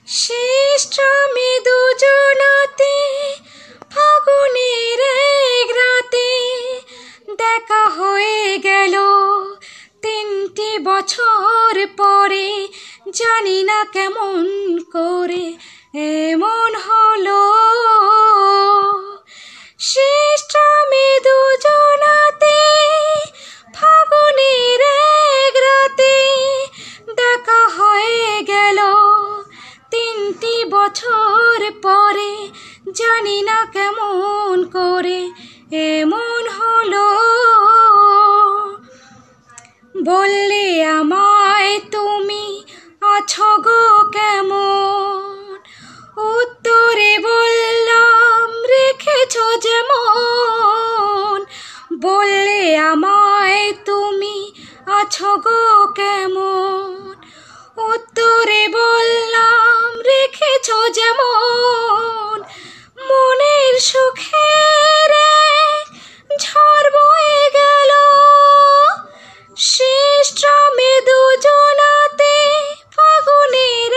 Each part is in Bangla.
শ্রেষ্ঠ আমি দুজনাতে ফাগুনের এক রাতে দেখা হয়ে গেল 3টি বছর পরে। জানি না কেমন করে এমন হলো। শ্রেষ্ঠ আমি দুজনাতে ফাগুনের এক রাতে দেখা হয়ে গেল 3টি বছর পরে। জানি না কেমন করে এমন হলো। বললে আমায় তুমি আছো গো কেমন, উত্তরে বললাম রেখেছো যেমন। বললে আমায় তুমি আছো গো কেমন, উত্তরে বললাম রেখেছো যেমন। মনের সুখের ঝড় বয়ে গেল। শ্রেষ্ঠ আমি দুজনাতে ফাগুনের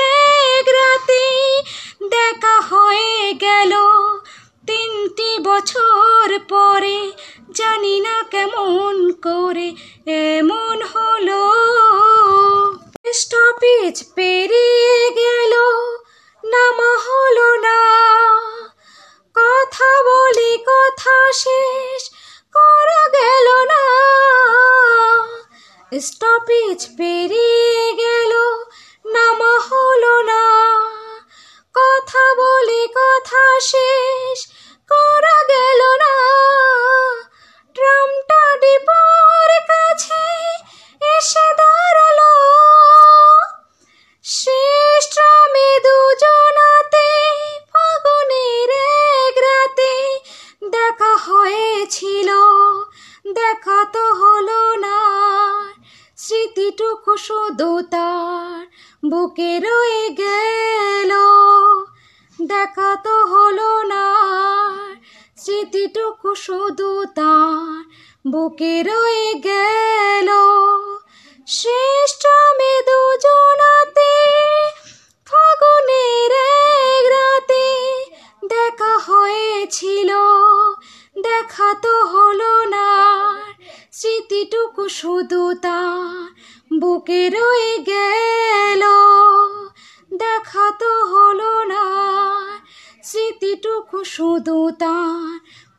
এক রাতে দেখা হয়ে গেল 3টি বছর পরে। জানি না কেমন করে এমন হলো। স্টপেজ পেরিয়ে গেল নামা হলো না, কথা বলি কথা শেষ করা গেল না। স্টপেজ পেরিয়ে গেল নামা হলো না, কথা বলি কথা শেষ করা গেল না। ট্রামটা ডিপোর কাছে এসে দাঁড়ালো। শ্রেষ্ঠ আমি দুজনাতে ফাগুনের এক রাতে দেখা হয়েছিল, দেখা তো হলো না। স্মৃতিটুকু শুধু তার বুকে রয়ে গেল, দেখা তো হলো না। স্মৃতিটুকু শুধু তার বুকে রয়ে গেল। শ্রেষ্ঠ আমি দুজনাতে ফাগুনের এক রাতে দেখা হয়েছিল, দেখা তো হলো না। স্মৃতিটুকু শুধু তার বুকে রয়ে গেল, দেখা তো হলো না। স্মৃতিটুকু শুধু তার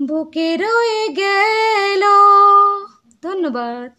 বুকে রয়ে গেল। ধন্যবাদ।